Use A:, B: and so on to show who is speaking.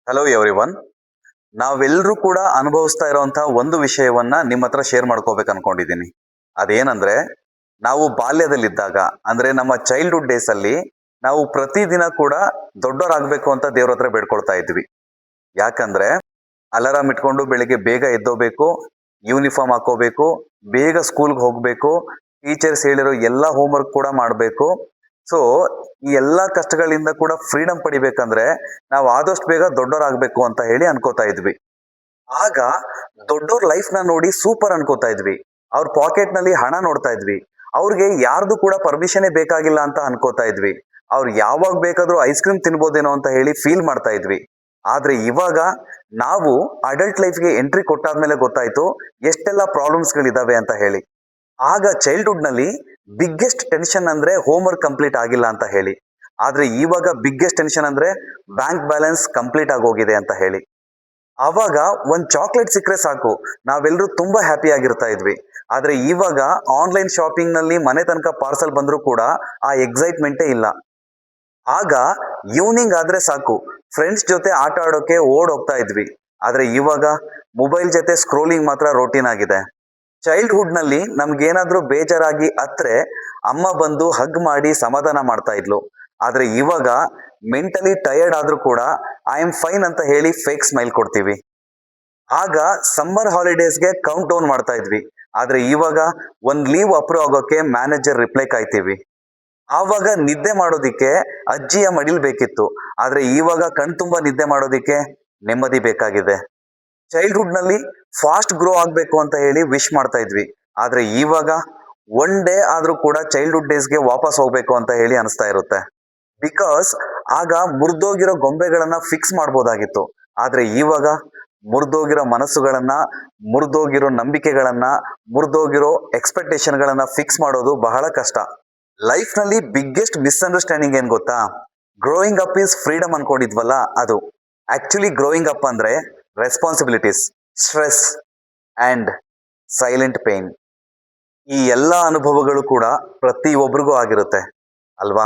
A: Hello everyone. ನಾವೆಲ್ಲರೂ ಕೂಡ ಅನುಭವಿಸ್ತಾ ಇರುವಂತಹ ಒಂದು ವಿಷಯವನ್ನ ನಿಮ್ಮ ಹತ್ರ ಶೇರ್ ಮಾಡ್ಕೋಬೇಕು ಅನ್ಕೊಂಡಿದ್ದೀನಿ. ಅದೇನಂದ್ರೆ, ನಾವು ಬಾಲ್ಯದಲ್ಲಿದ್ದಾಗ ಅಂದ್ರೆ ನಮ್ಮ ಚೈಲ್ಡ್ಹುಡ್ ಡೇಸ್ ಅಲ್ಲಿ ನಾವು ಪ್ರತಿದಿನ ಕೂಡ ದೊಡ್ಡವರಾಗಬೇಕು ಅಂತ ದೇವ್ರ ಹತ್ರ ಬೇಡ್ಕೊಳ್ತಾ ಇದ್ವಿ. ಯಾಕಂದ್ರೆ ಅಲಾರಾಮ್ ಇಟ್ಕೊಂಡು ಬೆಳಿಗ್ಗೆ ಬೇಗ ಎದ್ದೋಬೇಕು, ಯೂನಿಫಾರ್ಮ್ ಹಾಕೋಬೇಕು, ಬೇಗ ಸ್ಕೂಲ್ಗೆ ಹೋಗ್ಬೇಕು, ಟೀಚರ್ಸ್ ಹೇಳಿರೋ ಎಲ್ಲ ಹೋಮ್ವರ್ಕ್ ಕೂಡ ಮಾಡಬೇಕು. ಸೊ ಈ ಎಲ್ಲಾ ಕಷ್ಟಗಳಿಂದ ಕೂಡ ಫ್ರೀಡಮ್ ಪಡಿಬೇಕಂದ್ರೆ ನಾವು ಆದಷ್ಟು ಬೇಗ ದೊಡ್ಡವರಾಗಬೇಕು ಅಂತ ಹೇಳಿ ಅನ್ಕೋತಾ ಇದ್ವಿ. ಆಗ ದೊಡ್ಡೋರ್ ಲೈಫ್ ನ ನೋಡಿ ಸೂಪರ್ ಅನ್ಕೋತಾ ಇದ್ವಿ. ಅವ್ರ ಪಾಕೆಟ್ ನಲ್ಲಿ ಹಣ ನೋಡ್ತಾ ಇದ್ವಿ. ಅವ್ರಿಗೆ ಯಾರ್ದು ಕೂಡ ಪರ್ಮಿಷನೇ ಬೇಕಾಗಿಲ್ಲ ಅಂತ ಅನ್ಕೋತಾ ಇದ್ವಿ. ಅವ್ರು ಯಾವಾಗ ಬೇಕಾದ್ರೂ ಐಸ್ ಕ್ರೀಮ್ ತಿನ್ಬೋದೇನೋ ಅಂತ ಹೇಳಿ ಫೀಲ್ ಮಾಡ್ತಾ ಇದ್ವಿ. ಆದ್ರೆ ಇವಾಗ ನಾವು ಅಡಲ್ಟ್ ಲೈಫ್ಗೆ ಎಂಟ್ರಿ ಕೊಟ್ಟಾದ್ಮೇಲೆ ಗೊತ್ತಾಯ್ತು ಎಷ್ಟೆಲ್ಲ ಪ್ರಾಬ್ಲಮ್ಸ್ ಗಳಿದಾವೆ ಅಂತ ಹೇಳಿ. ಆಗ ಚೈಲ್ಡ್ಹುಡ್ ನಲ್ಲಿ ಬಿಗ್ಗೆಸ್ಟ್ ಟೆನ್ಷನ್ ಅಂದ್ರೆ ಹೋಮ್ ವರ್ಕ್ ಕಂಪ್ಲೀಟ್ ಆಗಿಲ್ಲ ಅಂತ ಹೇಳಿ. ಆದ್ರೆ ಇವಾಗ ಬಿಗ್ಗೆಸ್ಟ್ ಟೆನ್ಷನ್ ಅಂದ್ರೆ ಬ್ಯಾಂಕ್ ಬ್ಯಾಲೆನ್ಸ್ ಕಂಪ್ಲೀಟ್ ಆಗೋಗಿದೆ ಅಂತ ಹೇಳಿ. ಆವಾಗ ಒಂದ್ ಚಾಕ್ಲೇಟ್ ಸಿಕ್ಕರೆ ಸಾಕು, ನಾವೆಲ್ಲರೂ ತುಂಬಾ ಹ್ಯಾಪಿ ಆಗಿರ್ತಾ ಇದ್ವಿ. ಆದ್ರೆ ಇವಾಗ ಆನ್ಲೈನ್ ಶಾಪಿಂಗ್ ನಲ್ಲಿ ಮನೆ ತನಕ ಪಾರ್ಸಲ್ ಬಂದ್ರೂ ಕೂಡ ಆ ಎಕ್ಸೈಟ್ಮೆಂಟೇ ಇಲ್ಲ. ಆಗ ಈವ್ನಿಂಗ್ ಆದ್ರೆ ಸಾಕು, ಫ್ರೆಂಡ್ಸ್ ಜೊತೆ ಆಟ ಆಡೋಕೆ ಓಡ್ ಹೋಗ್ತಾ ಇದ್ವಿ. ಆದ್ರೆ ಇವಾಗ ಮೊಬೈಲ್ ಜೊತೆ ಸ್ಕ್ರೋಲಿಂಗ್ ಮಾತ್ರ ರೋಟೀನ್ ಆಗಿದೆ. ಚೈಲ್ಡ್ಹುಡ್ ನಲ್ಲಿ ನಮ್ಗೇನಾದ್ರೂ ಬೇಜಾರಾಗಿ ಅತ್ರೆ ಅಮ್ಮ ಬಂದು ಹಗ್ ಮಾಡಿ ಸಮಾಧಾನ ಮಾಡ್ತಾ ಇದ್ಲು. ಆದ್ರೆ ಇವಾಗ ಮೆಂಟಲಿ ಟಯರ್ಡ್ ಆದ್ರೂ ಕೂಡ ಐ ಆಮ್ ಫೈನ್ ಅಂತ ಹೇಳಿ ಫೇಕ್ ಸ್ಮೈಲ್ ಕೊಡ್ತೀವಿ. ಆಗ ಸಮ್ಮರ್ ಹಾಲಿಡೇಸ್ಗೆ ಕೌಂಟ್ ಡೌನ್ ಮಾಡ್ತಾ ಇದ್ವಿ. ಆದ್ರೆ ಇವಾಗ ಒಂದ್ ಲೀವ್ ಅಪ್ರೂವ್ ಆಗೋಕೆ ಮ್ಯಾನೇಜರ್ ರಿಪ್ಲೈ ಕಾಯ್ತೀವಿ. ಆವಾಗ ನಿದ್ದೆ ಮಾಡೋದಿಕ್ಕೆ ಅಜ್ಜಿಯ ಮಡಿಲ್ ಬೇಕಿತ್ತು. ಆದ್ರೆ ಇವಾಗ ಕಣ್ತುಂಬಾ ನಿದ್ದೆ ಮಾಡೋದಿಕ್ಕೆ ನೆಮ್ಮದಿ ಬೇಕಾಗಿದೆ. ಚೈಲ್ಡ್ಹುಡ್ ನಲ್ಲಿ ಫಾಸ್ಟ್ ಗ್ರೋ ಆಗ್ಬೇಕು ಅಂತ ಹೇಳಿ ವಿಶ್ ಮಾಡ್ತಾ ಇದ್ವಿ. ಆದ್ರೆ ಇವಾಗ ಒನ್ ಡೇ ಆದ್ರೂ ಕೂಡ ಚೈಲ್ಡ್ಹುಡ್ ಡೇಸ್ಗೆ ವಾಪಸ್ ಹೋಗ್ಬೇಕು ಅಂತ ಹೇಳಿ ಅನಿಸ್ತಾ ಇರುತ್ತೆ. ಬಿಕಾಸ್ ಆಗ ಮುರಿದೋಗಿರೋ ಗೊಂಬೆಗಳನ್ನ ಫಿಕ್ಸ್ ಮಾಡ್ಬೋದಾಗಿತ್ತು. ಆದ್ರೆ ಇವಾಗ ಮುರಿದೋಗಿರೋ ಮನಸ್ಸುಗಳನ್ನ, ಮುರಿದೋಗಿರೋ ನಂಬಿಕೆಗಳನ್ನ, ಮುರಿದೋಗಿರೋ ಎಕ್ಸ್ಪೆಕ್ಟೇಷನ್ ಗಳನ್ನ ಫಿಕ್ಸ್ ಮಾಡೋದು ಬಹಳ ಕಷ್ಟ. ಲೈಫ್ ನಲ್ಲಿ ಬಿಗ್ಗೆಸ್ಟ್ ಮಿಸ್ಅಂಡರ್ಸ್ಟ್ಯಾಂಡಿಂಗ್ ಏನ್ ಗೊತ್ತಾ? ಗ್ರೋಯಿಂಗ್ ಅಪ್ ಈಸ್ ಫ್ರೀಡಮ್ ಅನ್ಕೊಂಡಿದ್ವಲ್ಲ ಅದು. ಆಕ್ಚುಲಿ ಗ್ರೋಯಿಂಗ್ ಅಪ್ ಅಂದ್ರೆ responsibilities, stress and silent pain. ಈ ಎಲ್ಲ ಅನುಭವಗಳು ಕೂಡ ಪ್ರತಿಯೊಬ್ಬರಿಗೂ ಆಗಿರುತ್ತೆ ಅಲ್ವಾ?